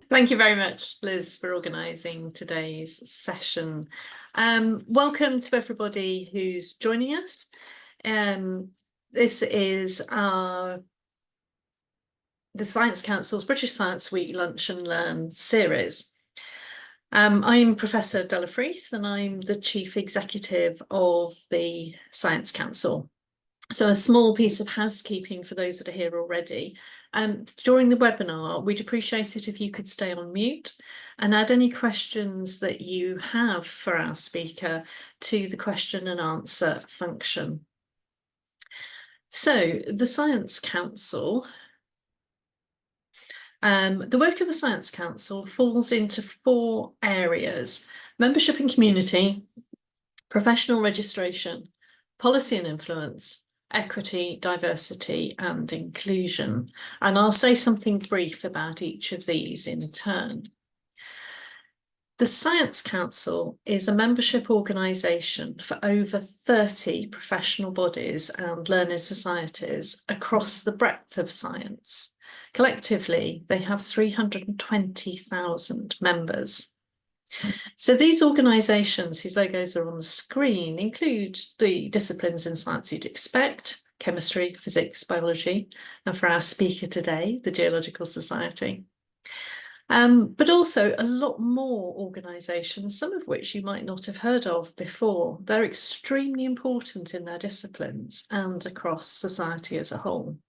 Thank you very much, Liz, for organising today's session. Welcome to everybody who's joining us. This is the Science Council's British Science Week Lunch and Learn series. I'm Professor Delafreath and I'm the Chief Executive of the Science Council. So a small piece of housekeeping for those that are here already. During the webinar, we'd appreciate it if you could stay on mute and add any questions that you have for our speaker to the question and answer function. So the Science Council, the work of the Science Council falls into 4 areas: membership and community, professional registration, policy and influence, equity, diversity and inclusion. And I'll say something brief about each of these in turn. The Science Council is a membership organisation for over 30 professional bodies and learned societies across the breadth of science. Collectively, they have 320,000 members. So these organisations, whose logos are on the screen, include the disciplines in science you'd expect: chemistry, physics, biology, and for our speaker today, the Geological Society. But also a lot more organisations, some of which you might not have heard of before. They're extremely important in their disciplines and across society as a whole.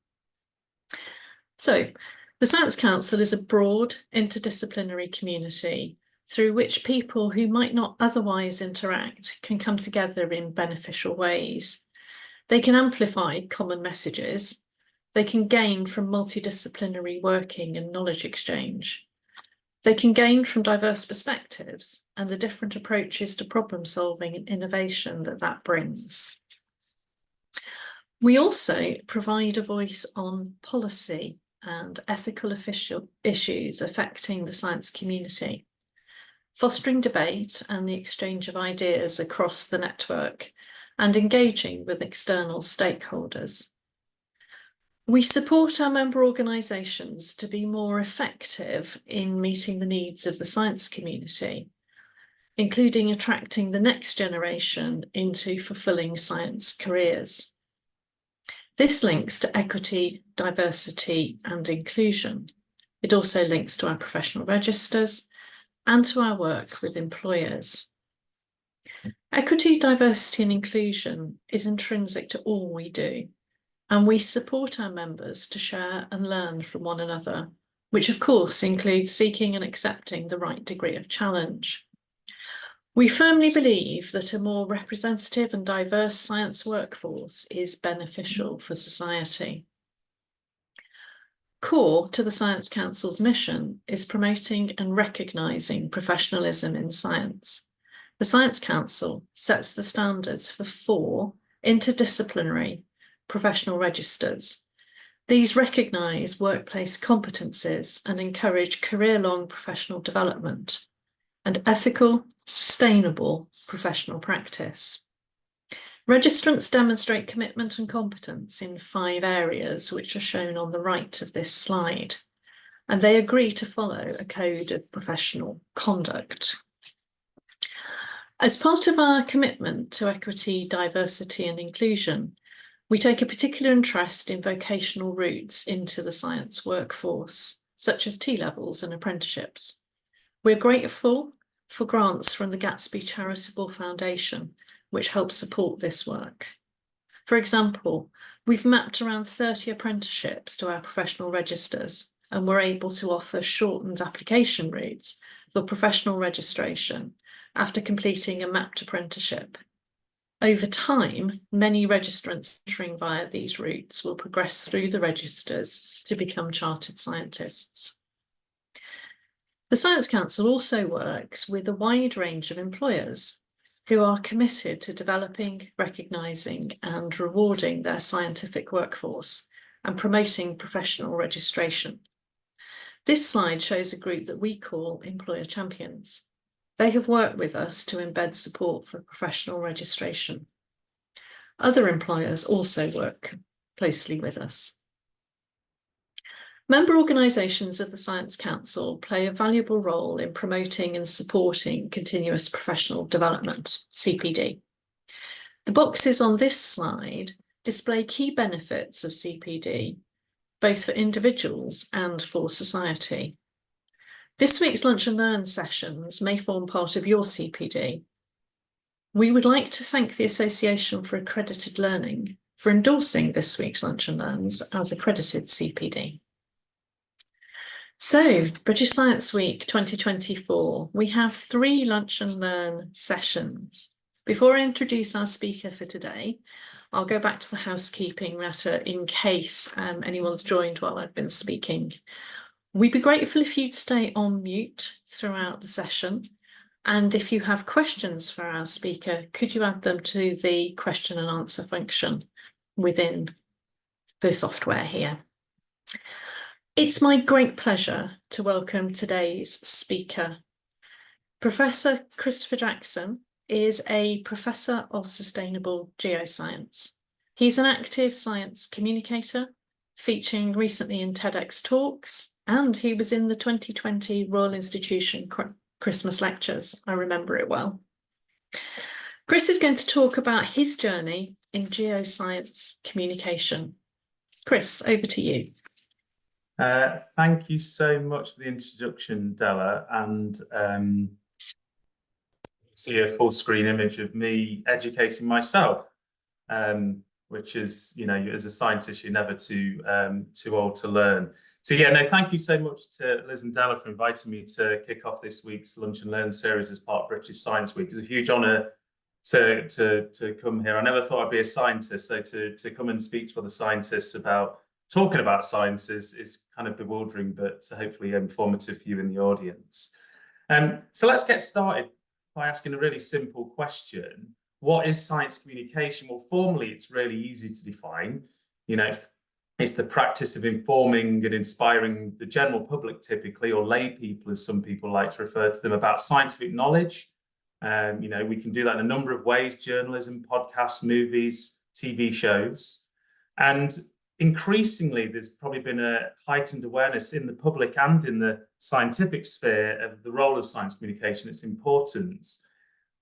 So the Science Council is a broad interdisciplinary community through which people who might not otherwise interact can come together in beneficial ways. They can amplify common messages. They can gain from multidisciplinary working and knowledge exchange. They can gain from diverse perspectives and the different approaches to problem solving and innovation that brings. We also provide a voice on policy and ethical issues affecting the science community, fostering debate and the exchange of ideas across the network, and engaging with external stakeholders. We support our member organisations to be more effective in meeting the needs of the science community, including attracting the next generation into fulfilling science careers. This links to equity, diversity and inclusion. It also links to our professional registers and to our work with employers. Equity, diversity and inclusion is intrinsic to all we do, and we support our members to share and learn from one another, which of course includes seeking and accepting the right degree of challenge. We firmly believe that a more representative and diverse science workforce is beneficial for society. Core to the Science Council's mission is promoting and recognising professionalism in science. The Science Council sets the standards for 4 interdisciplinary professional registers. These recognise workplace competencies and encourage career-long professional development and ethical, sustainable professional practice. Registrants demonstrate commitment and competence in 5 areas, which are shown on the right of this slide, and they agree to follow a code of professional conduct. As part of our commitment to equity, diversity and inclusion, we take a particular interest in vocational routes into the science workforce, such as T-levels and apprenticeships. We're grateful for grants from the Gatsby Charitable Foundation, which helps support this work. For example, we've mapped around 30 apprenticeships to our professional registers, and we're able to offer shortened application routes for professional registration after completing a mapped apprenticeship. Over time, many registrants entering via these routes will progress through the registers to become chartered scientists. The Science Council also works with a wide range of employers who are committed to developing, recognising and rewarding their scientific workforce and promoting professional registration. This slide shows a group that we call employer champions. They have worked with us to embed support for professional registration. Other employers also work closely with us. Member organisations of the Science Council play a valuable role in promoting and supporting continuous professional development, CPD. The boxes on this slide display key benefits of CPD, both for individuals and for society. This week's Lunch and Learn sessions may form part of your CPD. We would like to thank the Association for Accredited Learning for endorsing this week's Lunch and Learns as accredited CPD. So, British Science Week 2024, we have 3 Lunch and Learn sessions. Before I introduce our speaker for today, I'll go back to the housekeeping matter in case anyone's joined while I've been speaking. We'd be grateful if you'd stay on mute throughout the session. And if you have questions for our speaker, could you add them to the question and answer function within the software here? It's my great pleasure to welcome today's speaker. Professor Christopher Jackson is a Professor of Sustainable Geoscience. He's an active science communicator, featuring recently in TEDx talks, and he was in the 2020 Royal Institution Christmas lectures. I remember it well. Chris is going to talk about his journey in geoscience communication. Chris, over to you. Thank you so much for the introduction, Della, and see a full screen image of me educating myself, which is, you know, as a scientist, you're never too old to learn. So yeah, no, thank you so much to Liz and Della for inviting me to kick off this week's Lunch and Learn series as part of British Science Week. It's a huge honour to come here. I never thought I'd be a scientist, so to come and speak to other scientists about talking about science is kind of bewildering, but hopefully informative for you in the audience. So let's get started by asking a really simple question. What is science communication? Well, formally, it's really easy to define. You know, it's the practice of informing and inspiring the general public, typically, or lay people, as some people like to refer to them, about scientific knowledge. You know, we can do that in a number of ways: journalism, podcasts, movies, TV shows. And increasingly, there's probably been a heightened awareness in the public and in the scientific sphere of the role of science communication, its importance.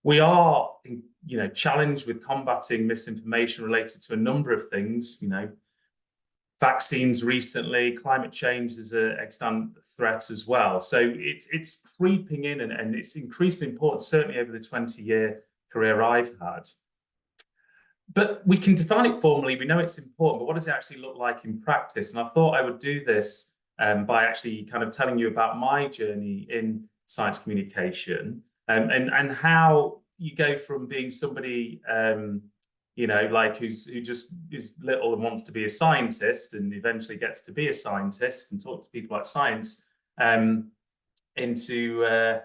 We are, you know, challenged with combating misinformation related to a number of things, you know, vaccines recently, climate change is an extant threat as well. So it's creeping in and it's increasingly important, certainly over the 20-year career I've had. But we can define it formally, we know it's important, but what does it actually look like in practice? And I thought I would do this by actually kind of telling you about my journey in science communication and how you go from being somebody, you know, like who just is little and wants to be a scientist and eventually gets to be a scientist and talk to people about science, into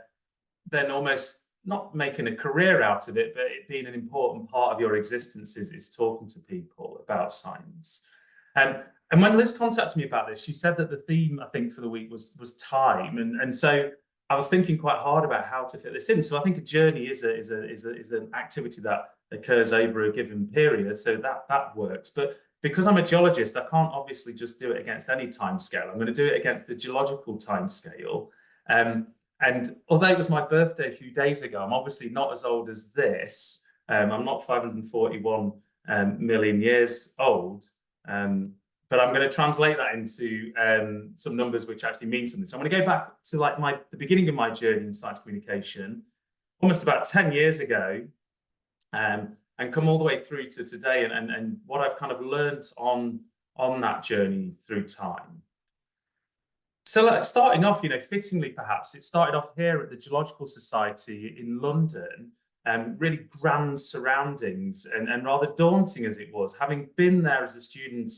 then almost not making a career out of it, but it being an important part of your existence is talking to people about science. And when Liz contacted me about this, she said that the theme, I think, for the week was time. And so I was thinking quite hard about how to fit this in. So I think a journey is an activity that occurs over a given period. So that works. But because I'm a geologist, I can't obviously just do it against any time scale. I'm going to do it against the geological time scale. And although it was my birthday a few days ago, I'm obviously not as old as this. I'm not 541 million years old, but I'm going to translate that into some numbers which actually mean something. So I'm going to go back to like the beginning of my journey in science communication, almost about 10 years ago, and come all the way through to today and what I've kind of learned on that journey through time. So like, starting off, you know, fittingly perhaps, it started off here at the Geological Society in London, really grand surroundings and rather daunting as it was. Having been there as a student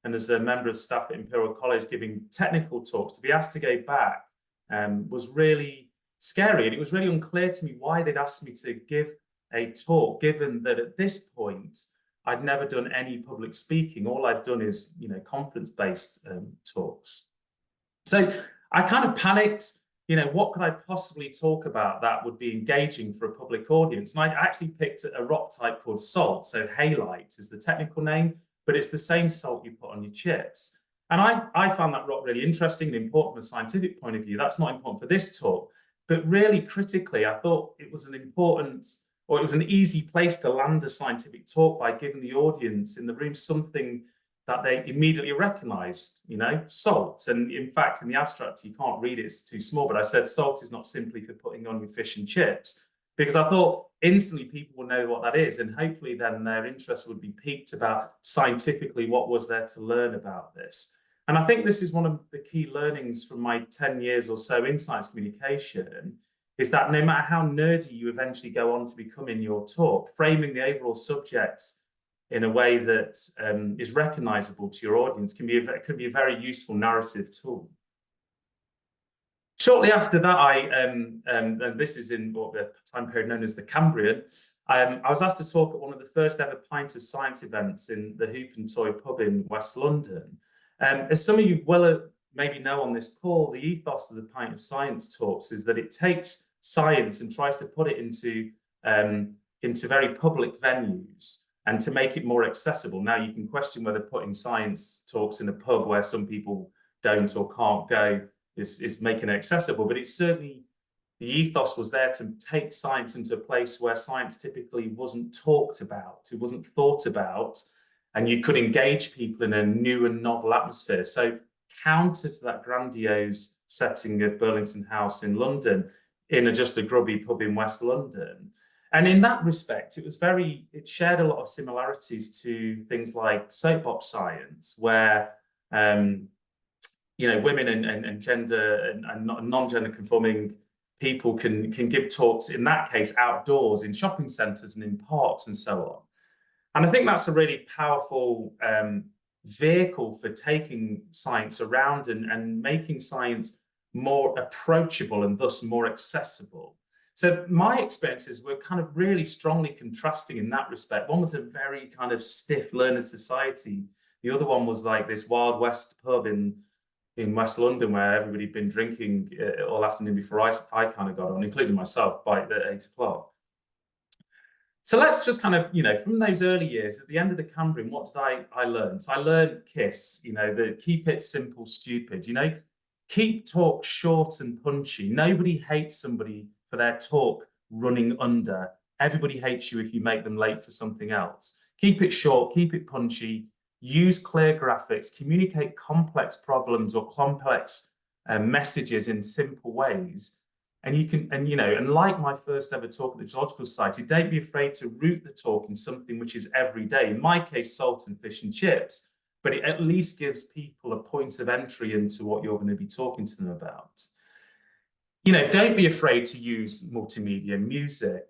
and as a member of staff at Imperial College giving technical talks, to be asked to go back was really scary. And it was really unclear to me why they'd asked me to give a talk, given that at this point, I'd never done any public speaking. All I'd done is, you know, conference-based talks. So I kind of panicked, you know, what could I possibly talk about that would be engaging for a public audience? And I actually picked a rock type called salt. So halite is the technical name, but it's the same salt you put on your chips. And I found that really interesting and important from a scientific point of view. That's not important for this talk, but really critically, I thought it was it was an easy place to land a scientific talk by giving the audience in the room something that they immediately recognized, salt. And in fact, in the abstract, you can't read it, it's too small, but I said salt is not simply for putting on your fish and chips, because I thought instantly people will know what that is, and hopefully then their interest would be piqued about scientifically what was there to learn about this. And I think this is one of the key learnings from my 10 years or so in science communication, is that no matter how nerdy you eventually go on to become in your talk, framing the overall subject in a way that is recognizable to your audience can be a very useful narrative tool. Shortly after that, and this is in what the time period known as the Cambrian, I was asked to talk at one of the first ever Pint of Science events in the Hoop and Toy pub in West London. As some of you maybe know on this call, the ethos of the Pint of Science talks is that it takes science and tries to put it into very public venues and to make it more accessible. Now, you can question whether putting science talks in a pub where some people don't or can't go is making it accessible, but it's certainly, the ethos was there to take science into a place where science typically wasn't talked about, it wasn't thought about, and you could engage people in a new and novel atmosphere. So counter to that grandiose setting of Burlington House in London, in just a grubby pub in West London. And in that respect, it shared a lot of similarities to things like soapbox science, where women and gender and non-gender conforming people can give talks, in that case, outdoors, in shopping centres and in parks and so on. And I think that's a really powerful vehicle for taking science around and making science more approachable and thus more accessible. So my experiences were kind of really strongly contrasting in that respect. One was a very kind of stiff learner society. The other one was like this Wild West pub in West London, where everybody had been drinking all afternoon before I kind of got on, including myself, by 8 o'clock. So let's just kind of, from those early years, at the end of the Cambrian, what did I learn? So I learned KISS, the keep it simple, stupid, keep talk short and punchy. Nobody hates somebody for their talk running under. Everybody hates you if you make them late for something else. Keep it short, keep it punchy, use clear graphics, communicate complex problems or complex messages in simple ways. And you can, and like my first ever talk at the Geological Society, don't be afraid to root the talk in something which is everyday. In my case, salt and fish and chips, but it at least gives people a point of entry into what you're going to be talking to them about. Don't be afraid to use multimedia, music,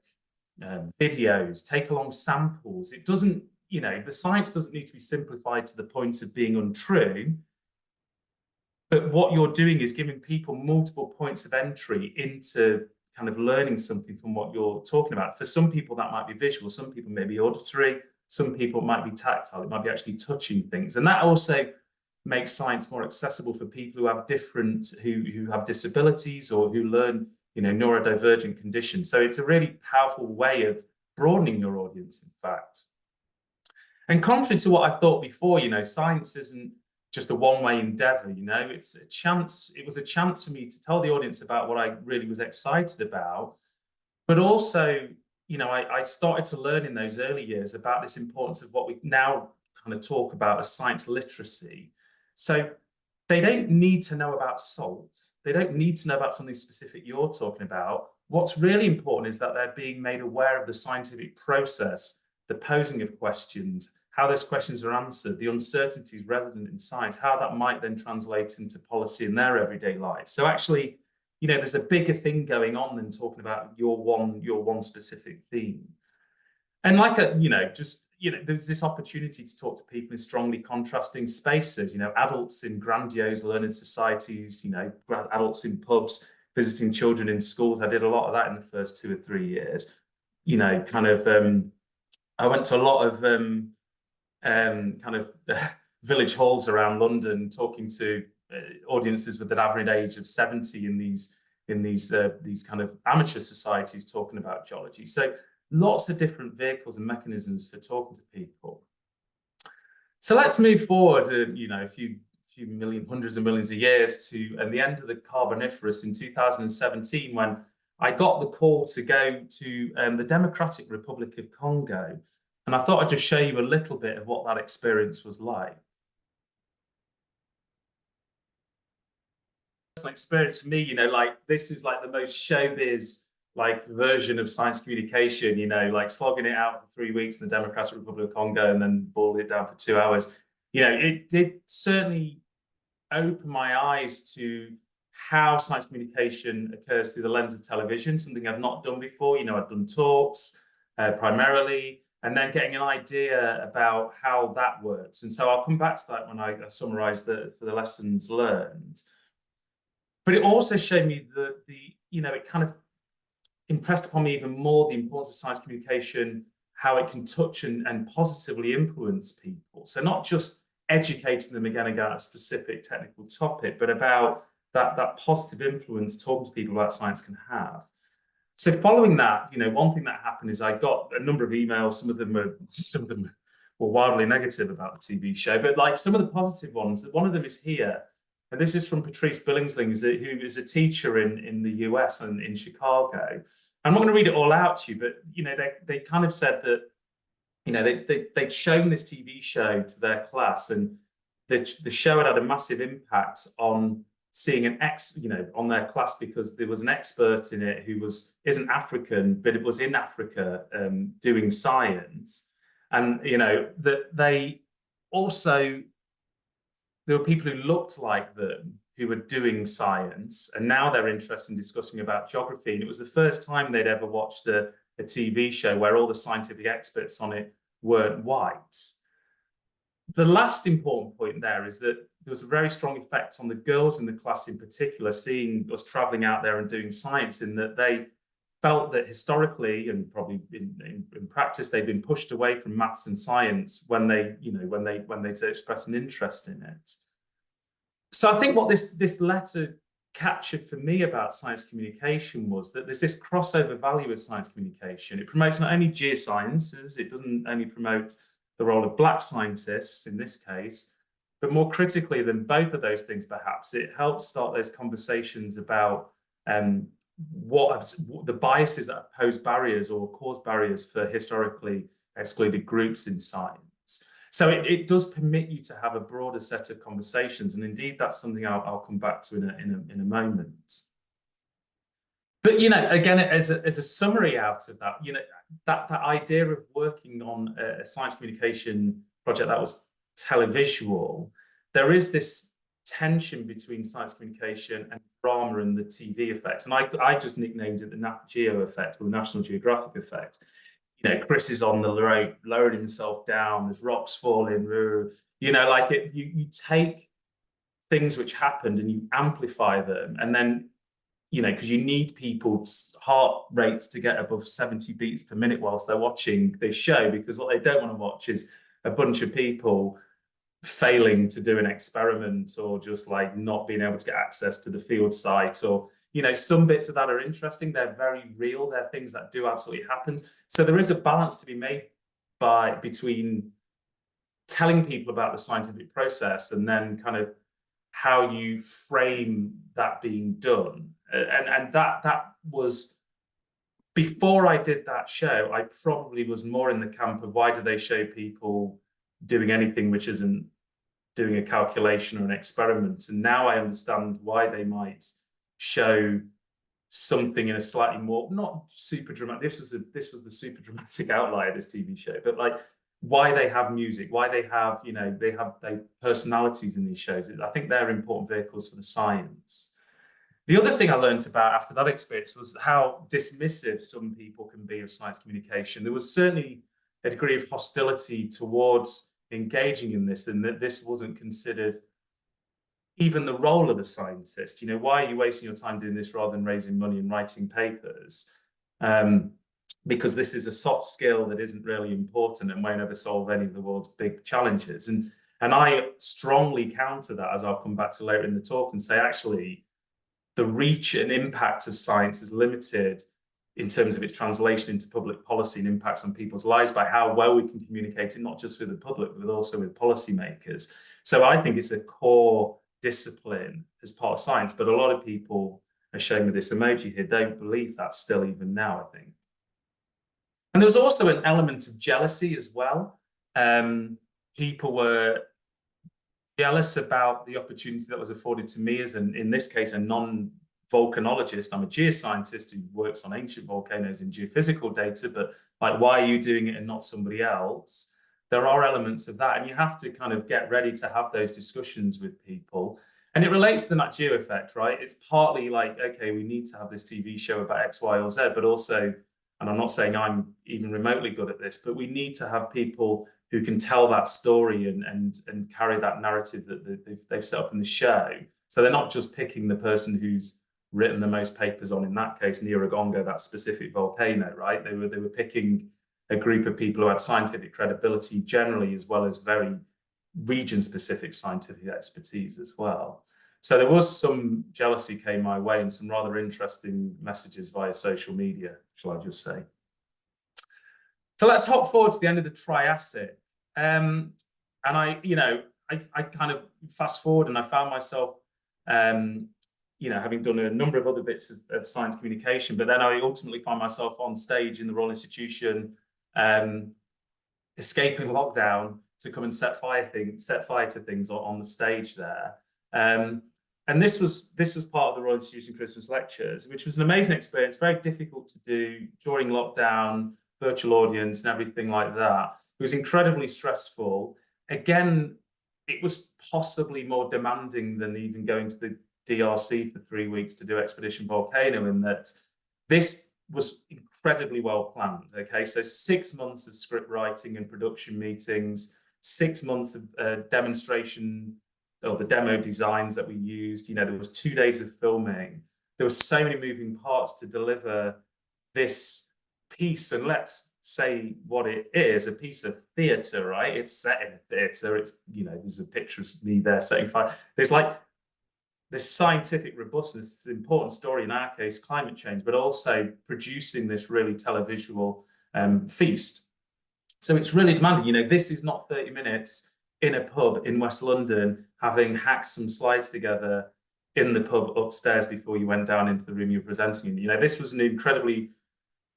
videos, take along samples. It doesn't, the science doesn't need to be simplified to the point of being untrue. But what you're doing is giving people multiple points of entry into kind of learning something from what you're talking about. For some people, that might be visual. Some people may be auditory. Some people might be tactile. It might be actually touching things. And that also makes science more accessible for people who have who have disabilities or who learn, neurodivergent conditions. So it's a really powerful way of broadening your audience, in fact. And contrary to what I thought before, science isn't just a one-way endeavor, it was a chance for me to tell the audience about what I really was excited about, but also, I started to learn in those early years about this importance of what we now kind of talk about as science literacy. So they don't need to know about salt. They don't need to know about something specific you're talking about. What's really important is that they're being made aware of the scientific process, the posing of questions, how those questions are answered, the uncertainties resident in science, how that might then translate into policy in their everyday life. So actually, there's a bigger thing going on than talking about your one specific theme. And there's this opportunity to talk to people in strongly contrasting spaces, adults in grandiose learning societies, adults in pubs, visiting children in schools. I did a lot of that in the first 2 or 3 years. I went to a lot of village halls around London, talking to audiences with an average age of 70 in these kind of amateur societies talking about geology. So lots of different vehicles and mechanisms for talking to people. So let's move forward, a few few million, hundreds of millions of years to the end of the Carboniferous in 2017, when I got the call to go to the Democratic Republic of Congo. And I thought I'd just show you a little bit of what that experience was like. Experience for me, you know, like this is like the most showbiz like version of science communication, you know, like slogging it out for 3 weeks in the Democratic Republic of Congo and then boiled it down for 2 hours. You know, it did certainly open my eyes to how science communication occurs through the lens of television, something I've not done before. You know, I've done talks primarily, and then getting an idea about how that works. And so I'll come back to that when I summarize the lessons learned. But it also showed me you know, it kind of impressed upon me even more the importance of science communication, how it can touch and positively influence people. So not just educating them again about a specific technical topic, but about that positive influence talking to people about science can have. So following that, you know, one thing that happened is I got a number of emails. Some of them were wildly negative about the TV show, but like some of the positive ones, one of them is here. And this is from Patrice Billingsling, who is a teacher in the US and in Chicago. I'm not going to read it all out to you, but you know, they kind of said that, you know, they'd shown this TV show to their class, and the show had a massive impact on seeing you know, on their class, because there was an expert in it who isn't African, but it was in Africa doing science. And, you know, that they also, there were people who looked like them who were doing science, and now they're interested in discussing about geography. And it was the first time they'd ever watched a TV show where all the scientific experts on it weren't white. The last important point there is that there was a very strong effect on the girls in the class in particular, seeing us traveling out there and doing science, in that they felt that historically and probably in practice they've been pushed away from maths and science when they express an interest in it. So I think what this letter captured for me about science communication was that there's this crossover value of science communication. It promotes not only geosciences, it doesn't only promote the role of Black scientists in this case, but more critically than both of those things, perhaps, it helps start those conversations about what the biases that pose barriers or cause barriers for historically excluded groups in science. So it does permit you to have a broader set of conversations, and indeed that's something I'll come back to in a moment. But you know, again, as a summary out of that, you know, that idea of working on a science communication project that was televisual, there is this tension between science communication and drama and the TV effect. And I just nicknamed it the Nat Geo effect, or the National Geographic effect. You know, Chris is on the road, lowering himself down, there's rocks falling, you know, like you take things which happened and you amplify them, and then, you know, because you need people's heart rates to get above 70 beats per minute whilst they're watching this show, because what they don't want to watch is a bunch of people failing to do an experiment, or just like not being able to get access to the field site, or, you know, some bits of that are interesting. They're very real. They're things that do absolutely happen. So there is a balance to be made between telling people about the scientific process and then kind of how you frame that being done. And that was, before I did that show, I probably was more in the camp of why do they show people doing anything which isn't doing a calculation or an experiment. And now I understand why they might show something in a slightly more, not super dramatic, this was the super dramatic outlier, this TV show, but like why they have music, why they have, you know, they have personalities in these shows. I think they're important vehicles for the science. The other thing I learned about after that experience was how dismissive some people can be of science communication. There was certainly a degree of hostility towards engaging in this, and that this wasn't considered even the role of a scientist. You know, why are you wasting your time doing this rather than raising money and writing papers? Because this is a soft skill that isn't really important and won't ever solve any of the world's big challenges. And I strongly counter that, as I'll come back to later in the talk, and say, actually, the reach and impact of science is limited in terms of its translation into public policy and impacts on people's lives, by how well we can communicate it, not just with the public, but also with policymakers. So I think it's a core discipline as part of science, but a lot of people, as shown with this emoji here, don't believe that still even now, I think. And there was also an element of jealousy as well. People were jealous about the opportunity that was afforded to me as, in this case, a non-volcanologist. I'm a geoscientist who works on ancient volcanoes and geophysical data, but like, why are you doing it and not somebody else? There are elements of that, and you have to kind of get ready to have those discussions with people. And it relates to the Nat Geo effect, right? It's partly like, okay, we need to have this TV show about X, Y, or Z, but also, and I'm not saying I'm even remotely good at this, but we need to have people who can tell that story and carry that narrative that they've set up in the show. So they're not just picking the person who's written the most papers on, in that case, Nyiragongo, that specific volcano, right? They were picking a group of people who had scientific credibility generally, as well as very region-specific scientific expertise as well. So there was some jealousy came my way, and some rather interesting messages via social media, shall I just say. So let's hop forward to the end of the Triassic. And I kind of fast forward, and I found myself, having done a number of other bits of science communication, but then I ultimately find myself on stage in the Royal Institution, escaping lockdown to come and set fire to things on the stage there. And this was part of the Royal Institution Christmas lectures, which was an amazing experience, very difficult to do during lockdown, virtual audience and everything like that. It was incredibly stressful. Again, it was possibly more demanding than even going to the DRC for 3 weeks to do Expedition Volcano, in that this was incredibly well planned. Okay, so 6 months of script writing and production meetings, 6 months of demonstration, or the demo designs that we used. There was 2 days of filming. There were so many moving parts to deliver this piece, and let's say what it is, a piece of theatre, right? It's set in a theatre. It's, there's a picture of me there setting fire. There's like this scientific robustness. It's an important story, in our case, climate change, but also producing this really televisual feast. So it's really demanding. This is not 30 minutes in a pub in West London, having hacked some slides together in the pub upstairs before you went down into the room you were presenting in. This was an incredibly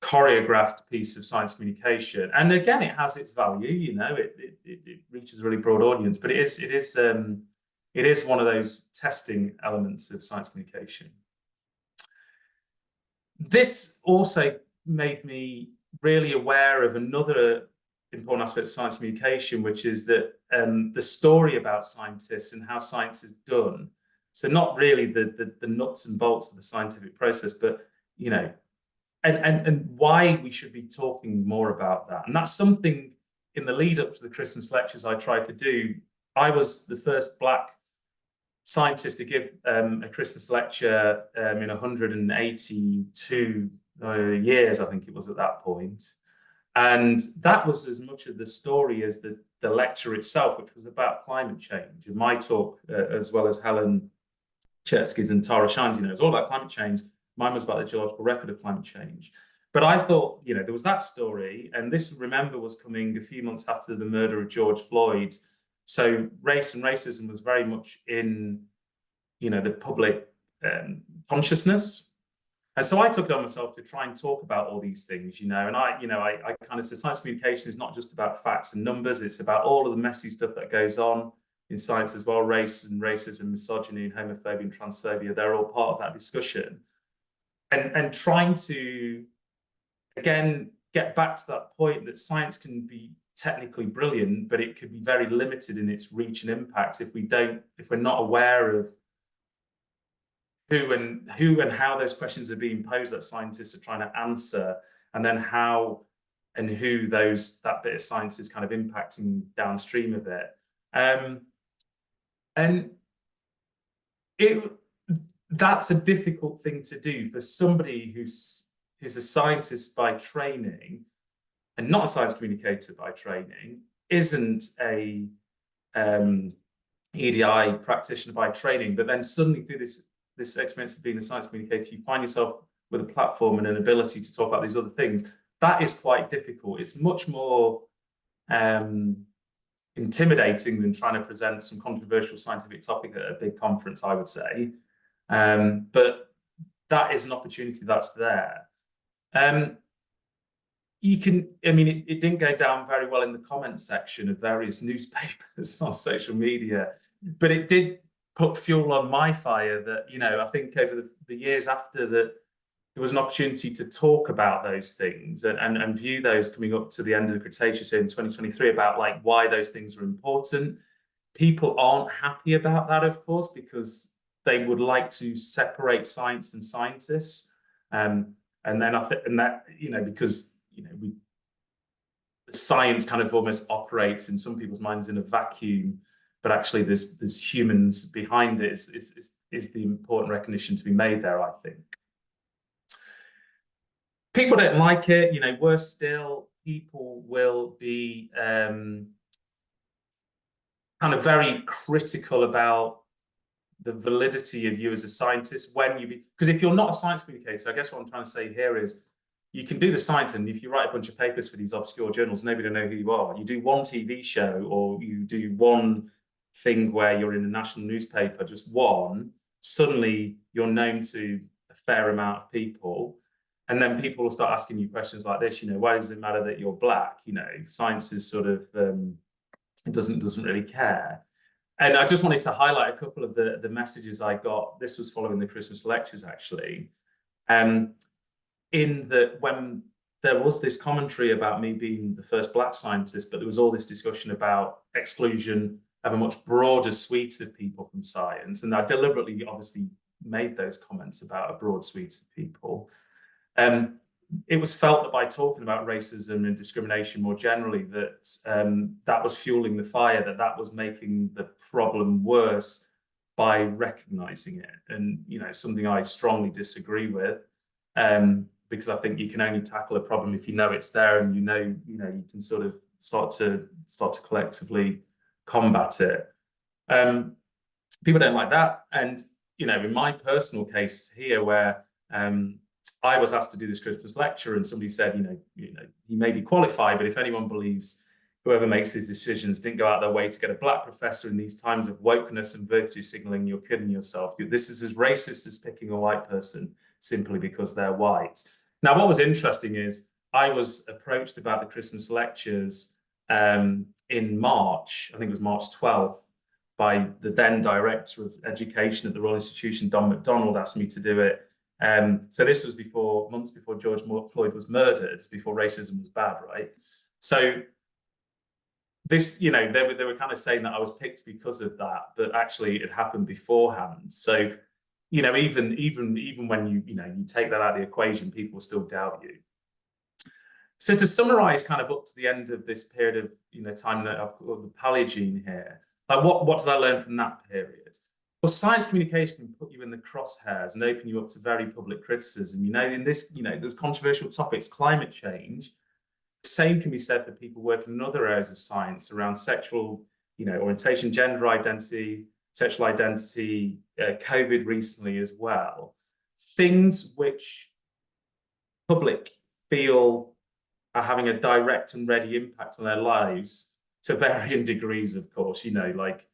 choreographed piece of science communication, and again, it has its value. It reaches a really broad audience, but it is one of those testing elements of science communication. This also made me really aware of another important aspect of science communication, which is that the story about scientists and how science is done. So not really the nuts and bolts of the scientific process, but and why we should be talking more about that. And that's something in the lead up to the Christmas lectures I tried to do. I was the first Black scientist to give a Christmas lecture in 182 years, I think it was at that point. And that was as much of the story as the lecture itself, which was about climate change. And my talk, as well as Helen Chetsky's and Tara Shine's, it was all about climate change. Mine was about the geological record of climate change. But I thought, there was that story. And this, remember, was coming a few months after the murder of George Floyd. So race and racism was very much in, the public consciousness. And so I took it on myself to try and talk about all these things, and I kind of said science communication is not just about facts and numbers. It's about all of the messy stuff that goes on in science as well. Race and racism, misogyny and homophobia and transphobia, they're all part of that discussion. And trying to, again, get back to that point that science can be technically brilliant, but it could be very limited in its reach and impact if we're not aware of who and how those questions are being posed that scientists are trying to answer, and then how and who that bit of science is kind of impacting downstream of it. And that's a difficult thing to do for somebody who's a scientist by training and not a science communicator by training, isn't a EDI practitioner by training, but then suddenly through this experience of being a science communicator, you find yourself with a platform and an ability to talk about these other things, that is quite difficult. It's much more intimidating than trying to present some controversial scientific topic at a big conference, I would say. But that is an opportunity that's there. You can, I mean, it didn't go down very well in the comments section of various newspapers on social media, but it did put fuel on my fire that, you know, I think over the years after that, there was an opportunity to talk about those things and view those coming up to the end of the Cretaceous in 2023 about like why those things are important. People aren't happy about that, of course, because they would like to separate science and scientists. And then I think, and that, you know, because, you know, science kind of almost operates in some people's minds in a vacuum, but actually there's humans behind it is the important recognition to be made there, I think. People don't like it, you know, worse still, people will be kind of very critical about the validity of you as a scientist when you because if you're not a science communicator, I guess what I'm trying to say here is you can do the science, and if you write a bunch of papers for these obscure journals, nobody will know who you are. You do one TV show or you do one thing where you're in a national newspaper, just one, suddenly you're known to a fair amount of people. And then people will start asking you questions like this, you know, why does it matter that you're black? You know, science is sort of, it doesn't really care. And I just wanted to highlight a couple of the messages I got. This was following the Christmas lectures, actually. In that when there was this commentary about me being the first black scientist, but there was all this discussion about exclusion of a much broader suite of people from science. And I deliberately, obviously, made those comments about a broad suite of people. It was felt that by talking about racism and discrimination more generally, that that was fueling the fire, that was making the problem worse by recognizing it. And, you know, something I strongly disagree with, because I think you can only tackle a problem if you know it's there and you know you can sort of start to collectively combat it. People don't like that. And, you know, in my personal case here, where I was asked to do this Christmas lecture, and somebody said, you know, he may be qualified, but if anyone believes whoever makes these decisions didn't go out their way to get a black professor in these times of wokeness and virtue signaling, you're kidding yourself. This is as racist as picking a white person simply because they're white. Now, what was interesting is I was approached about the Christmas lectures in March, I think it was March 12th, by the then director of education at the Royal Institution, Don McDonald, asked me to do it. So this was months before George Floyd was murdered, before racism was bad, right? So this, you know, they were kind of saying that I was picked because of that, but actually it happened beforehand. So, you know, even when you take that out of the equation, people still doubt you. So to summarize kind of up to the end of this period of, you know, time that I've got the Paleogene here, like what did I learn from that period? Well, science communication can put you in the crosshairs and open you up to very public criticism. You know, in this, you know, those controversial topics, climate change, the same can be said for people working in other areas of science around sexual, you know, orientation, gender identity, sexual identity, COVID recently as well. Things which public feel are having a direct and ready impact on their lives to varying degrees, of course, you know, like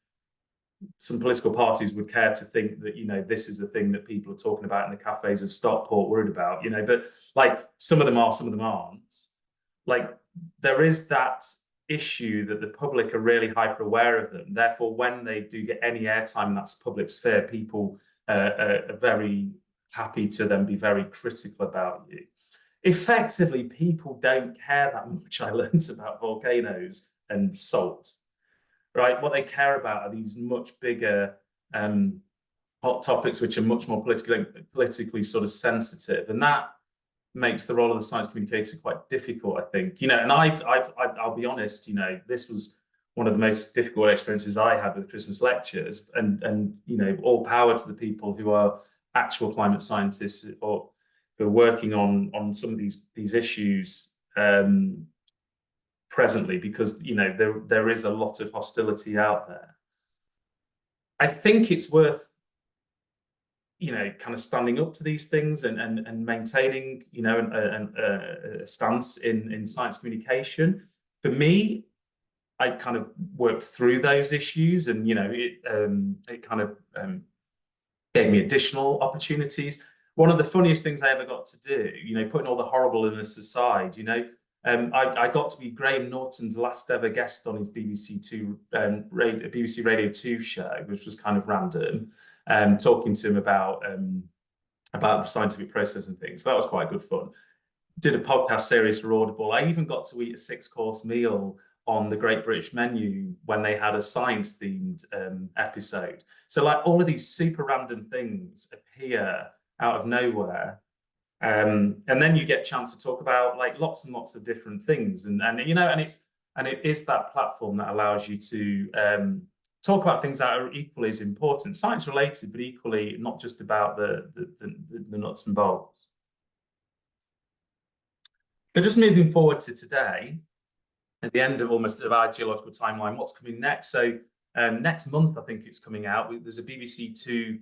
some political parties would care to think that, you know, this is a thing that people are talking about in the cafes of Stockport worried about, you know, but like some of them are, some of them aren't. Like there is that issue that the public are really hyper aware of them. Therefore, when they do get any airtime in that public sphere, people are very happy to then be very critical about you. Effectively, people don't care that much, I learned, about volcanoes and salt, right? What they care about are these much bigger hot topics, which are much more politically sort of sensitive. And that makes the role of the science communicator quite difficult, I think. You know, and I'll be honest, you know, this was one of the most difficult experiences I had with Christmas lectures, and you know, all power to the people who are actual climate scientists or who are working on some of these issues presently, because, you know, there is a lot of hostility out there. I think it's worth kind of standing up to these things and maintaining, a stance in science communication. For me, I kind of worked through those issues, and it kind of gave me additional opportunities. One of the funniest things I ever got to do, putting all the horribleness aside, I got to be Graham Norton's last ever guest on his BBC Radio 2 show, which was kind of random, talking to him about the scientific process and things. So that was quite good fun. Did a podcast series for Audible. I even got to eat a 6-course meal on the Great British Menu when they had a science-themed episode. So like all of these super random things appear out of nowhere. And then you get a chance to talk about like lots and lots of different things. And it is that platform that allows you to talk about things that are equally as important, science related, but equally not just about the nuts and bolts. But just moving forward to today, at the end of our geological timeline, what's coming next? So next month, I think it's coming out. There's a BBC Two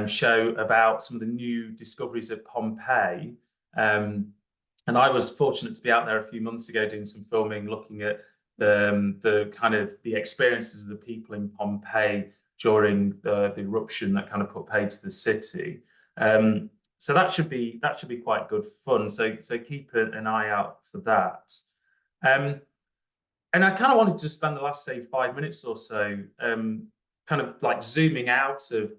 show about some of the new discoveries at Pompeii. And I was fortunate to be out there a few months ago doing some filming, looking at the kind of the experiences of the people in Pompeii during the eruption that kind of put paid to the city. So that should be quite good fun. So keep an eye out for that. And I kind of wanted to spend the last, say, 5 minutes or so kind of like zooming out of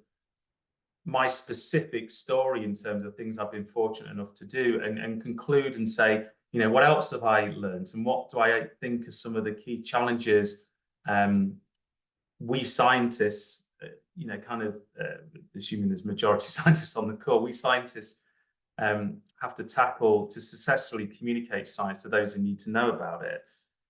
my specific story in terms of things I've been fortunate enough to do, and conclude and say, what else have I learned, and what do I think are some of the key challenges we scientists, assuming there's majority scientists on the call, we scientists have to tackle to successfully communicate science to those who need to know about it.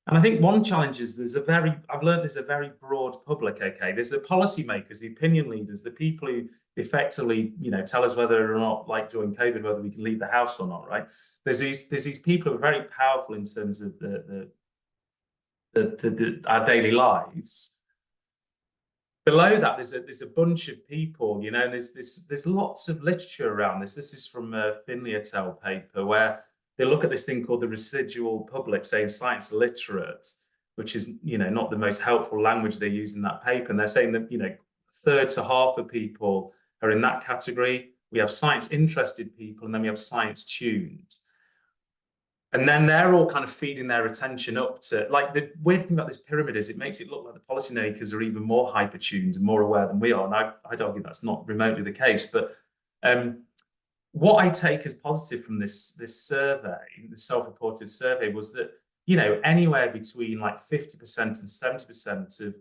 And I think one challenge is I've learned there's a very broad public, okay? There's the policymakers, the opinion leaders, the people who effectively, tell us whether or not, like during COVID, whether we can leave the house or not, right? There's these people who are very powerful in terms of our daily lives. Below that, there's a bunch of people, and there's lots of literature around this. This is from a Finley et al. Paper where they look at this thing called the residual public, saying science illiterate, which is, not the most helpful language they use in that paper. And they're saying that, a third to half of people are in that category. We have science interested people, and then we have science tuned. And then they're all kind of feeding their attention up to, like, the weird thing about this pyramid is it makes it look like the policymakers are even more hyper-tuned and more aware than we are. And I'd argue that's not remotely the case. But what I take as positive from this survey, the self-reported survey, was that, anywhere between like 50% and 70% of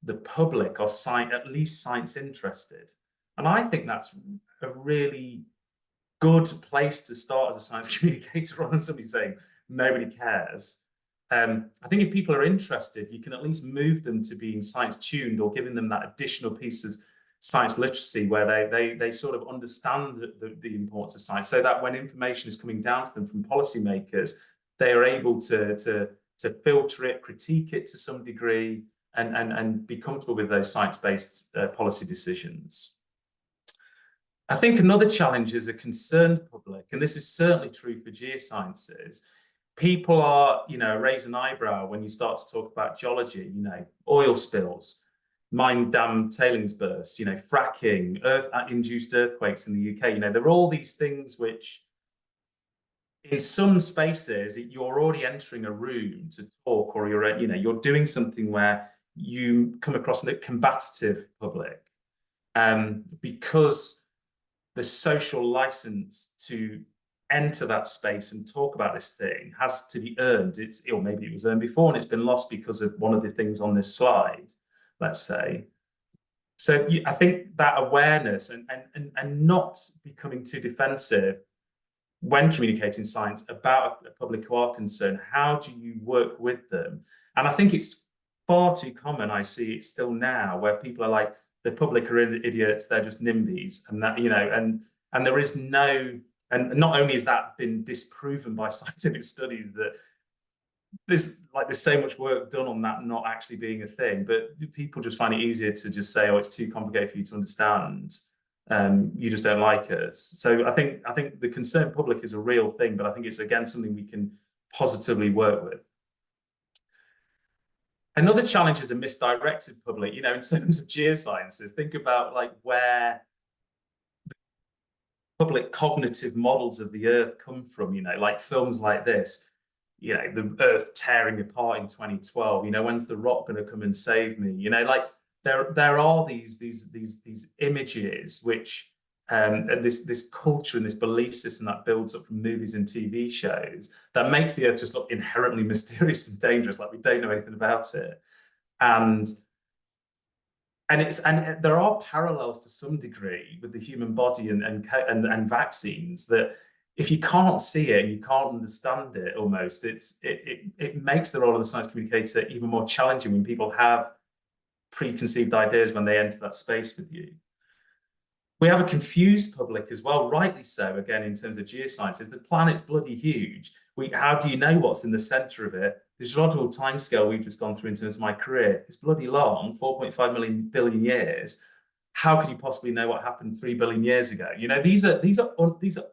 the public are at least science interested. And I think that's a really good place to start as a science communicator, rather than somebody saying nobody cares. I think if people are interested, you can at least move them to being science tuned, or giving them that additional piece of science literacy where they sort of understand the importance of science, so that when information is coming down to them from policymakers, they are able to filter it, critique it to some degree, and be comfortable with those science-based policy decisions. I think another challenge is a concerned public, and this is certainly true for geosciences. People are, raise an eyebrow when you start to talk about geology, oil spills, mine dam tailings bursts, fracking, induced earthquakes in the UK. There are all these things which, in some spaces, you're already entering a room to talk, or you're doing something where you come across a combative public, because the social license to enter that space and talk about this thing has to be earned. Or maybe it was earned before and it's been lost because of one of the things on this slide, let's say. So I think that awareness and not becoming too defensive when communicating science about a public who are concerned, how do you work with them? And I think it's far too common, I see it still now, where people are like, the public are idiots, they're just NIMBYs, and that, and there is no, and not only has that been disproven by scientific studies that there's so much work done on that not actually being a thing, but people just find it easier to just say, oh, it's too complicated for you to understand, You just don't like us. So I think the concerned public is a real thing, but I think it's again something we can positively work with. Another challenge is a misdirected public. You know, in terms of geosciences, think about like where public cognitive models of the Earth come from. You know, like films like this. You know, the Earth tearing apart in 2012. You know, when's the rock going to come and save me? You know, like there are these images which and this culture and this belief system that builds up from movies and TV shows that makes the Earth just look inherently mysterious and dangerous, like we don't know anything about it. And there are parallels to some degree with the human body and vaccines that if you can't see it and you can't understand it, almost it makes the role of the science communicator even more challenging when people have preconceived ideas when they enter that space with you. We have a confused public as well, rightly so, again, in terms of geosciences. The planet's bloody huge. How do you know what's in the center of it? The geological timescale we've just gone through in terms of my career is bloody long, 4.5 billion years. How could you possibly know what happened 3 billion years ago? You know, these are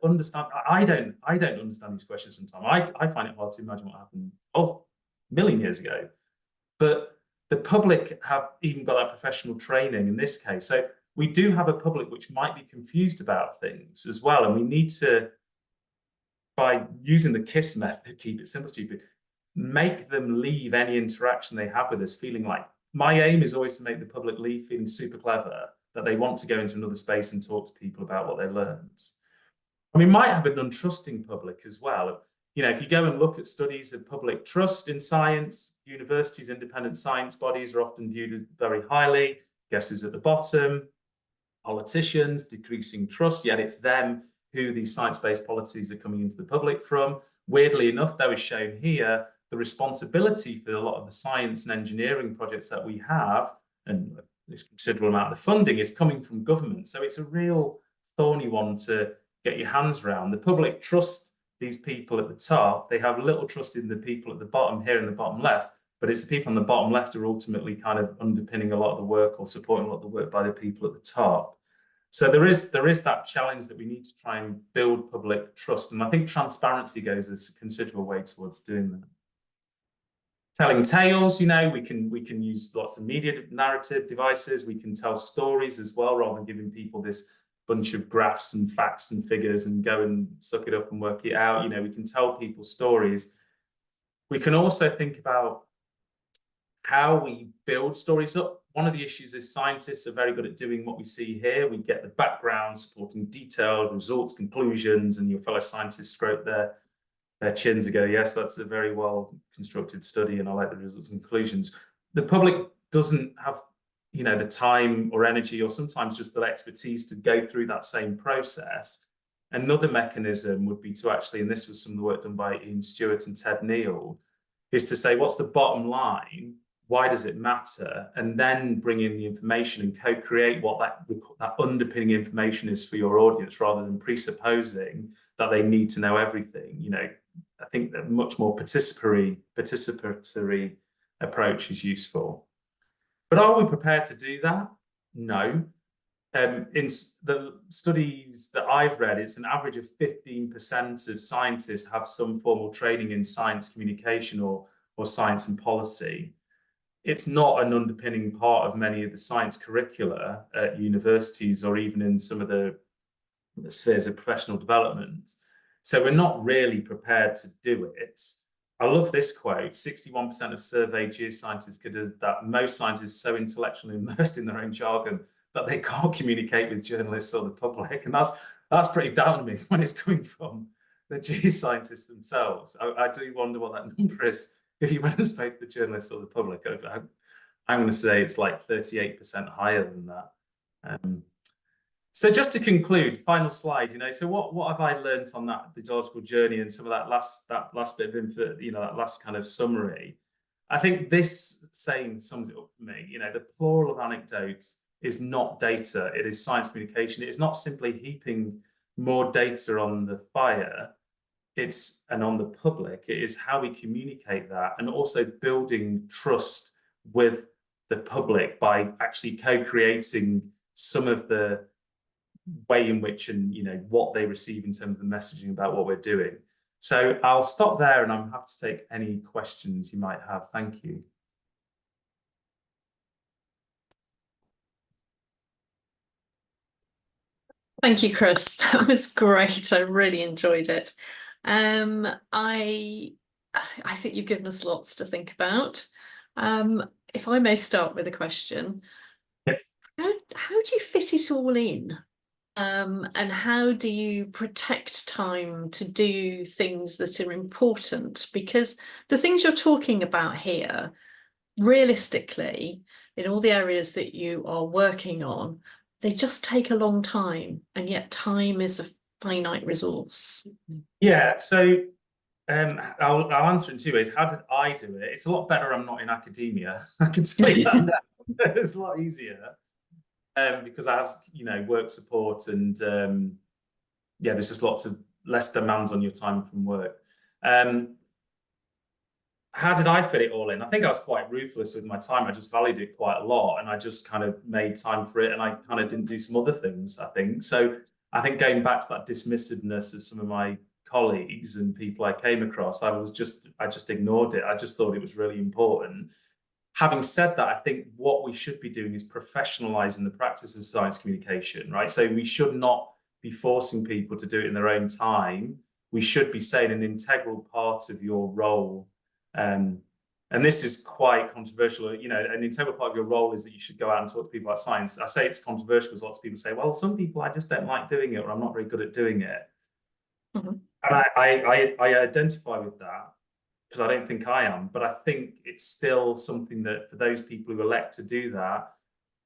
understand. I don't understand these questions sometimes. I find it hard to imagine what happened 12 million years ago. But the public have even got that professional training in this case. So we do have a public which might be confused about things as well. And we need to, by using the KISS method, keep it simple, stupid, make them leave any interaction they have with us feeling like, my aim is always to make the public leave feeling super clever, that they want to go into another space and talk to people about what they learned. And we might have an untrusting public as well. You know, if you go and look at studies of public trust in science, universities, independent science bodies are often viewed very highly. Guess who's at the bottom? Politicians, decreasing trust, yet it's them who these science-based policies are coming into the public from. Weirdly enough, though, is shown here, the responsibility for a lot of the science and engineering projects that we have, and this considerable amount of funding, is coming from government. So it's a real thorny one to get your hands around. The public trust these people at the top. They have little trust in the people at the bottom here in the bottom left, but it's the people on the bottom left who are ultimately kind of underpinning a lot of the work or supporting a lot of the work by the people at the top. So there is that challenge that we need to try and build public trust. And I think transparency goes a considerable way towards doing that. Telling tales, you know, we can use lots of media narrative devices. We can tell stories as well, rather than giving people this bunch of graphs and facts and figures and go and suck it up and work it out. You know, we can tell people stories. We can also think about how we build stories up. One of the issues is scientists are very good at doing what we see here. We get the background, supporting detailed results, conclusions, and your fellow scientists stroke their chins and go, yes, that's a very well constructed study and I like the results and conclusions. The public doesn't have, you know, the time or energy or sometimes just the expertise to go through that same process. Another mechanism would be to actually, and this was some of the work done by Ian Stewart and Ted Neal, is to say, what's the bottom line? Why does it matter? And then bring in the information and co-create what that underpinning information is for your audience, rather than presupposing that they need to know everything. You know, I think that much more participatory approach is useful. But are we prepared to do that? No. In the studies that I've read, it's an average of 15% of scientists have some formal training in science communication or science and policy. It's not an underpinning part of many of the science curricula at universities or even in some of the spheres of professional development. So we're not really prepared to do it. I love this quote: 61% of surveyed geoscientists could do that. Most scientists are so intellectually immersed in their own jargon that they can't communicate with journalists or the public. And that's pretty down to me when it's coming from the geoscientists themselves. I do wonder what that number is if you went and spoke to the journalists or the public. I'm going to say it's like 38% higher than that. So just to conclude, final slide, you know, so what have I learned on the geological journey and some of that last bit of info, you know, that last kind of summary? I think this saying sums it up for me. You know, the plural of anecdote is not data, it is science communication. It is not simply heaping more data on the fire, and on the public. It is how we communicate that, and also building trust with the public by actually co-creating some of the way in which and what they receive in terms of the messaging about what we're doing. So I'll stop there, and I'm happy to take any questions you might have. Thank you. Thank you, Chris. That was great. I really enjoyed it. I think you've given us lots to think about. If I may start with a question, Yes. How do you fit it all in? And how do you protect time to do things that are important? Because the things you're talking about here, realistically, in all the areas that you are working on, they just take a long time, and yet time is a finite resource. Yeah, so I'll answer in two ways. How did I do it? It's a lot better I'm not in academia. I can tell you that now. It's a lot easier because I have, work support, and yeah, there's just lots of less demands on your time from work. How did I fit it all in? I think I was quite ruthless with my time. I just valued it quite a lot, and I just kind of made time for it, and I kind of didn't do some other things, I think. So I think going back to that dismissiveness of some of my colleagues and people I came across, I just ignored it. I just thought it was really important. Having said that, I think what we should be doing is professionalizing the practice of science communication, right? So we should not be forcing people to do it in their own time. We should be saying an integral part of your role, and this is quite controversial, an integral part of your role is that you should go out and talk to people about science. I say it's controversial because lots of people say, well, some people, I just don't like doing it, or I'm not very good at doing it. Mm-hmm. And I identify with that because I don't think I am, but I think it's still something that for those people who elect to do that,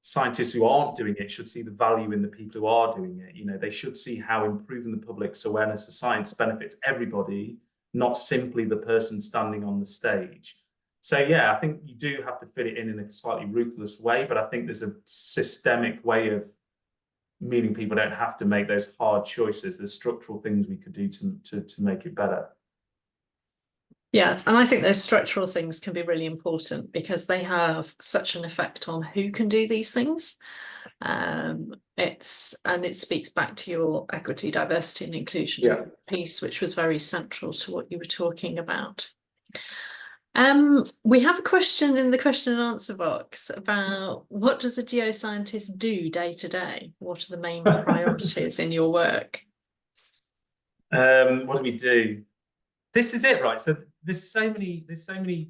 scientists who aren't doing it should see the value in the people who are doing it. They should see how improving the public's awareness of science benefits everybody, not simply the person standing on the stage. So yeah, I think you do have to fit it in a slightly ruthless way, but I think there's a systemic way of meaning people don't have to make those hard choices. There's structural things we could do to make it better. Yeah, and I think those structural things can be really important because they have such an effect on who can do these things. It speaks back to your equity, diversity, and inclusion piece, which was very central to what you were talking about. We have a question in the question and answer box about what does a geoscientist do day to day? What are the main priorities in your work? What do we do? This is it, right? So there's so many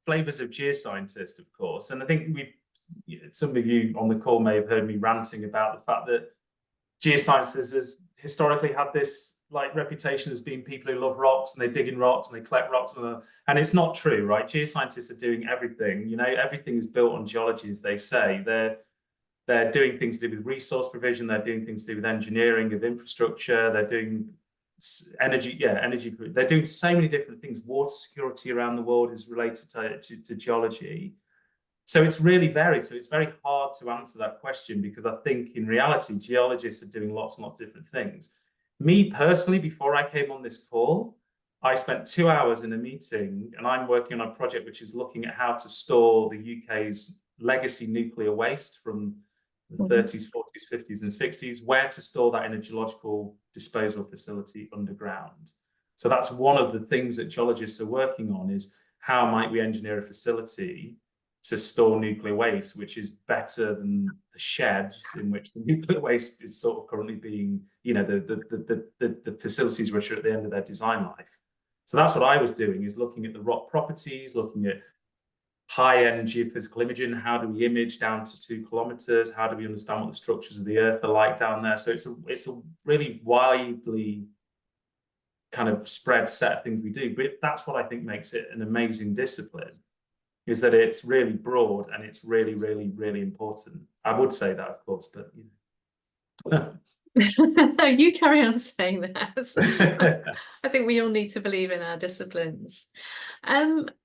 flavors of geoscientist, of course, and I think some of you on the call may have heard me ranting about the fact that geosciences has historically had this reputation as being people who love rocks and they dig in rocks and they collect rocks, and it's not true, right? Geoscientists are doing everything. Everything is built on geology, as they say. They're doing things to do with resource provision. They're doing things to do with engineering of infrastructure. They're doing energy. They're doing so many different things. Water security around the world is related to geology. So it's really varied. So it's very hard to answer that question because I think in reality, geologists are doing lots and lots of different things. Me personally, before I came on this call, I spent 2 hours in a meeting, and I'm working on a project which is looking at how to store the UK's legacy nuclear waste from the 30s, 40s, 50s, and 60s, where to store that in a geological disposal facility underground. So that's one of the things that geologists are working on, is how might we engineer a facility to store nuclear waste, which is better than the sheds in which the nuclear waste is sort of currently being, the facilities which are at the end of their design life. So that's what I was doing, is looking at the rock properties, looking at high energy physical imaging. How do we image down to 2 kilometers? How do we understand what the structures of the earth are like down there? So it's a really widely kind of spread set of things we do, but that's what I think makes it an amazing discipline, is that it's really broad and it's really, really, really important. I would say that, of course, but No, you carry on saying that. I think we all need to believe in our disciplines.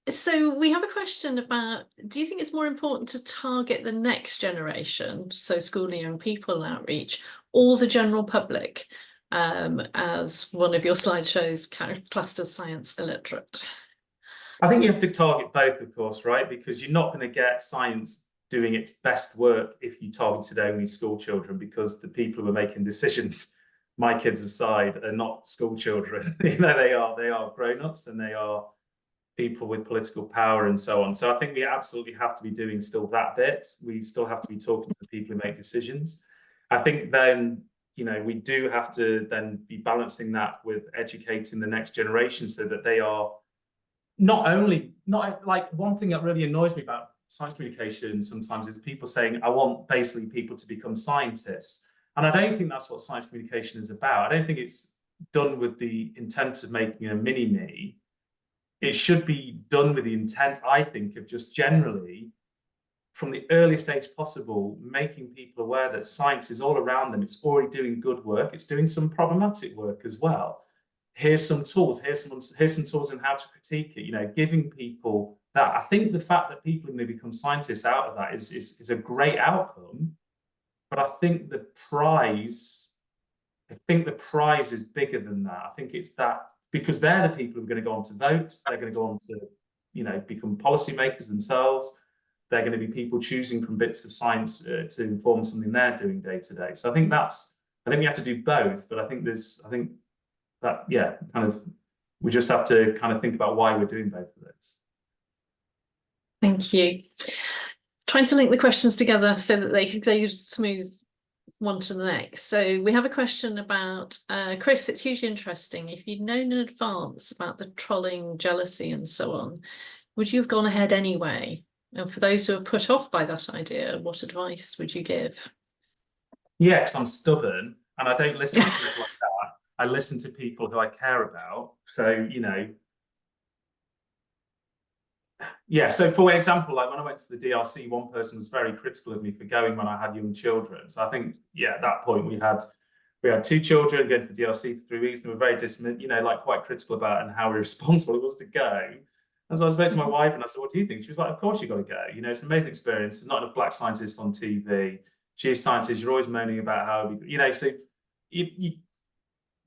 So we have a question about, do you think it's more important to target the next generation, so school and young people outreach, or the general public, as one of your slideshows classed as science illiterate? I think you have to target both, of course, right? Because you're not going to get science doing its best work if you targeted only school children, because the people who are making decisions, my kids aside, are not school children. You know, they are grown-ups, and they are people with political power and so on. So I think we absolutely have to be doing still that bit. We still have to be talking to the people who make decisions. I think then, you know, we do have to then be balancing that with educating the next generation so that they are not like, one thing that really annoys me about science communication sometimes is people saying, I want basically people to become scientists. And I don't think that's what science communication is about. I don't think it's done with the intent of making a mini-me. It should be done with the intent, I think, of just generally, from the earliest age possible, making people aware that science is all around them. It's already doing good work. It's doing some problematic work as well. Here's some tools. Here's some tools on how to critique it. You know, giving people that. I think the fact that people are going to become scientists out of that is a great outcome. But I think the prize is bigger than that. I think it's that, because they're the people who are going to go on to vote. They're going to go on to, you know, become policymakers themselves. They're going to be people choosing from bits of science to inform something they're doing day to day. So I think we have to do both. But I think that, yeah, kind of, we just have to kind of think about why we're doing both of those. Thank you. Trying to link the questions together so that they smooth one to the next. So we have a question about Chris. It's hugely interesting. If you'd known in advance about the trolling, jealousy, and so on, would you have gone ahead anyway? And for those who are put off by that idea, what advice would you give? Yeah, because I'm stubborn and I don't listen to people like that. I listen to people who I care about. So, you know, yeah. So for example, like when I went to the DRC, one person was very critical of me for going when I had young children. So I think, yeah, at that point we had 2 children going to the DRC for 3 weeks, and we were very you know, like quite critical about it and how irresponsible it was to go. And so I spoke to my wife and I said, what do you think? She was like, of course you've got to go. You know, it's an amazing experience. There's not enough black scientists on TV. Geoscientists, you're always moaning about how, you know, so you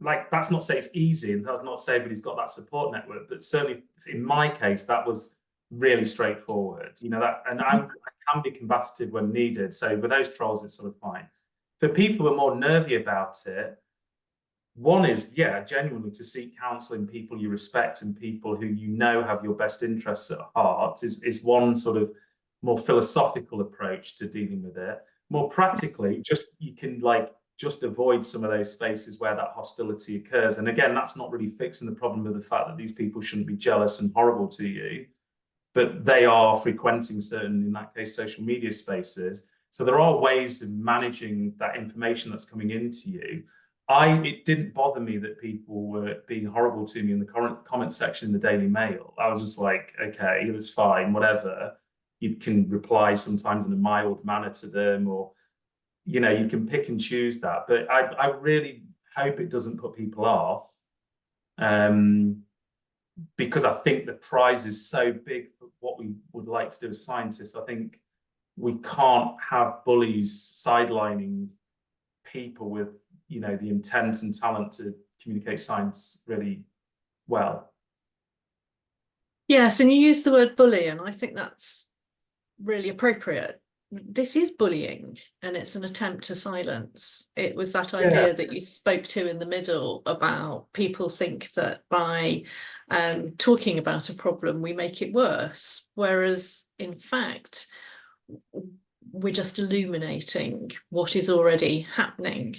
like, that's not to say it's easy, and that's not to say everybody's got that support network, but certainly in my case, that was really straightforward. You know, that, and I can be combative when needed. So with those trolls, it's sort of fine. For people who are more nervy about it, one is, yeah, genuinely to seek counsel in people you respect and people who you know have your best interests at heart is one sort of more philosophical approach to dealing with it. More practically, you can just avoid some of those spaces where that hostility occurs. And again, that's not really fixing the problem of the fact that these people shouldn't be jealous and horrible to you, but they are frequenting certain, in that case, social media spaces. So there are ways of managing that information that's coming into you. It didn't bother me that people were being horrible to me in the comment section in the Daily Mail. I was just like, okay, it was fine, whatever. You can reply sometimes in a mild manner to them, or, you know, you can pick and choose that. But I really hope it doesn't put people off, because I think the prize is so big for what we would like to do as scientists. I think we can't have bullies sidelining people with, you know, the intent and talent to communicate science really well. Yes, and you use the word bully, and I think that's really appropriate. This is bullying, and it's an attempt to silence. It was that idea that you spoke to in the middle about people think that by talking about a problem, we make it worse, whereas in fact, we're just illuminating what is already happening.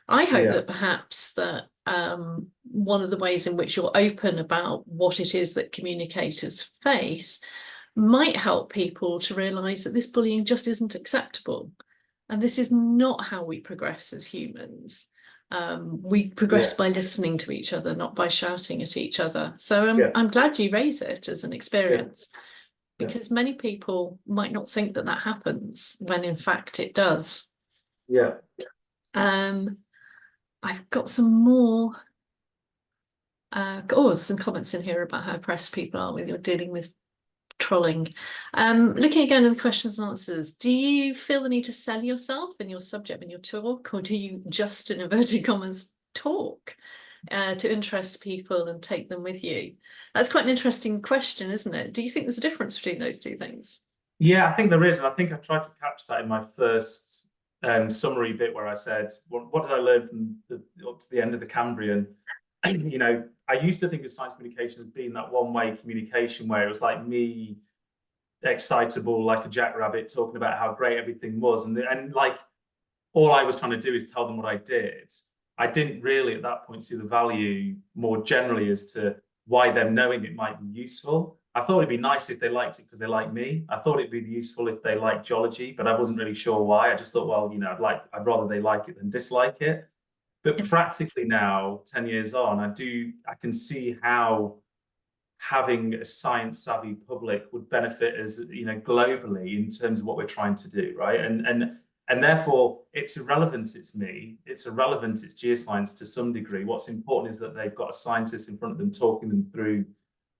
I hope that perhaps that one of the ways in which you're open about what it is that communicators face might help people to realise that this bullying just isn't acceptable. And this is not how we progress as humans. We progress by listening to each other, not by shouting at each other. So I'm glad you raise it as an experience, because many people might not think that that happens when in fact it does. Yeah. I've got some more. Some comments in here about how impressed people are with your dealing with trolling. Looking again at the questions and answers, do you feel the need to sell yourself and your subject when you talk, or do you just, in inverted commas, talk to interest people and take them with you? That's quite an interesting question, isn't it? Do you think there's a difference between those two things? Yeah, I think there is, and I think I tried to capture that in my first summary bit where I said, what did I learn from up to the end of the Cambrian? You know, I used to think of science communication as being that one-way communication where it was like me excitable like a jackrabbit talking about how great everything was, and like all I was trying to do is tell them what I did. I didn't really at that point see the value more generally as to why them knowing it might be useful. I thought it'd be nice if they liked it because they like me. I thought it'd be useful if they liked geology, but I wasn't really sure why. I just thought, well, you know, I'd rather they like it than dislike it. But practically now, 10 years on, I can see how having a science savvy public would benefit us, you know, globally in terms of what we're trying to do, right? And therefore it's irrelevant it's me, it's irrelevant it's geoscience to some degree. What's important is that they've got a scientist in front of them talking them through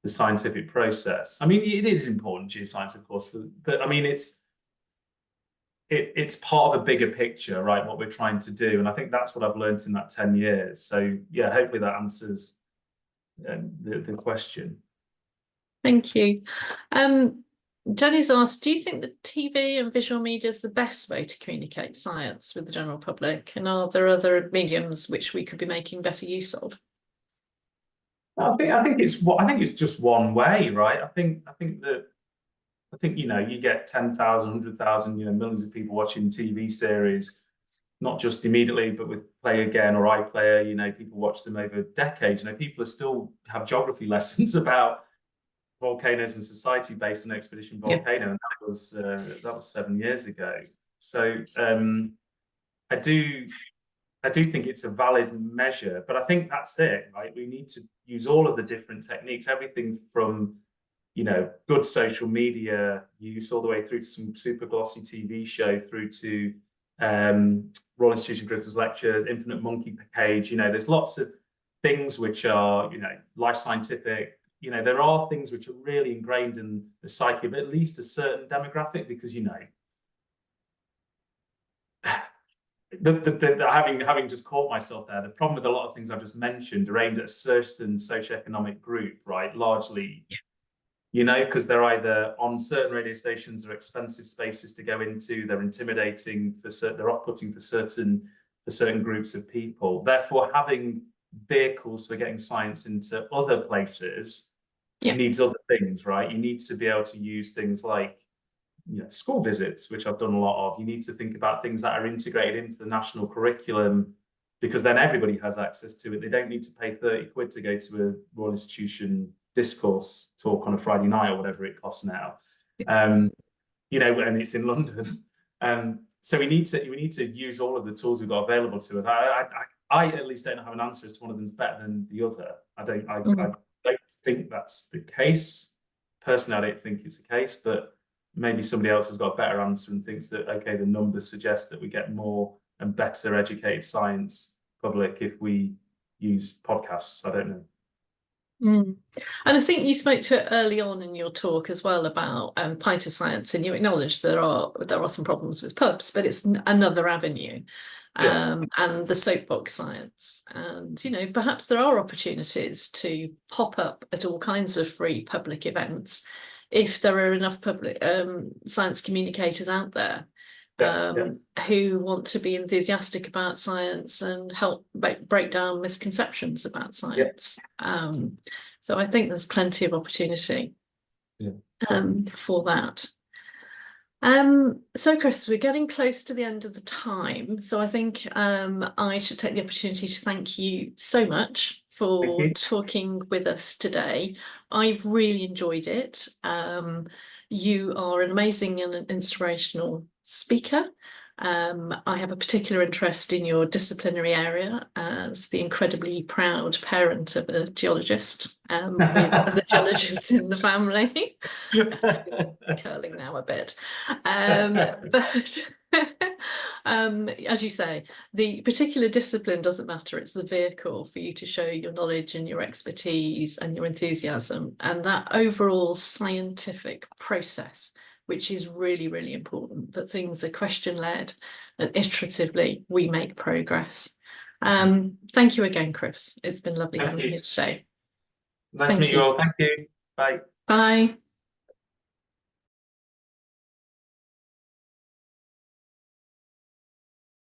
the scientific process. I mean, it is important, geoscience, of course, but I mean, it's part of a bigger picture, right? What we're trying to do. And I think that's what I've learned in that 10 years. So yeah, hopefully that answers the question. Thank you. Jenny's asked, do you think that TV and visual media is the best way to communicate science with the general public? And are there other mediums which we could be making better use of? I think it's just one way, right? I think you know, you get 10,000, 100,000, you know, millions of people watching TV series, not just immediately, but with Play Again or iPlayer, you know, people watch them over decades. You know, people are still have geography lessons about volcanoes and society based on Expedition Volcano, and that was 7 years ago. So I do think it's a valid measure, but I think that's it, right? We need to use all of the different techniques, everything from, you know, good social media use all the way through to some super glossy TV show, through to Royal Institution Griffiths lectures, Infinite Monkey Cage. You know, there's lots of things which are, you know, life scientific. You know, there are things which are really ingrained in the psyche of at least a certain demographic, because, you know, having just caught myself there, the problem with a lot of things I've just mentioned are aimed at a certain socioeconomic group, right? Largely, you know, because they're either on certain radio stations, they're expensive spaces to go into, they're intimidating they're off-putting for certain groups of people. Therefore, having vehicles for getting science into other places needs other things, right? You need to be able to use things like, you know, school visits, which I've done a lot of. You need to think about things that are integrated into the national curriculum, because then everybody has access to it. They don't need to pay 30 quid to go to a Royal Institution discourse talk on a Friday night or whatever it costs now. You know, and it's in London. So we need to use all of the tools we've got available to us. I at least don't have an answer as to one of them's better than the other. I don't think that's the case. Personally, I don't think it's the case, but maybe somebody else has got a better answer and thinks that, okay, the numbers suggest that we get more and better educated science public if we use podcasts. I don't know. And I think you spoke to it early on in your talk as well about Pint of Science, and you acknowledged there are some problems with pubs, but it's another avenue. And the soapbox science, and you know, perhaps there are opportunities to pop up at all kinds of free public events if there are enough public science communicators out there who want to be enthusiastic about science and help break down misconceptions about science. So I think there's plenty of opportunity for that. So Chris, we're getting close to the end of the time. So I think I should take the opportunity to thank you so much for talking with us today. I've really enjoyed it. You are an amazing and an inspirational speaker. I have a particular interest in your disciplinary area as the incredibly proud parent of a geologist with the geologists in the family. Curling now a bit. But as you say, the particular discipline doesn't matter. It's the vehicle for you to show your knowledge and your expertise and your enthusiasm, and that overall scientific process, which is really, really important, that things are question-led and iteratively we make progress. Thank you again, Chris. It's been lovely having you today. Nice to meet you all. Thank you. Bye. Bye.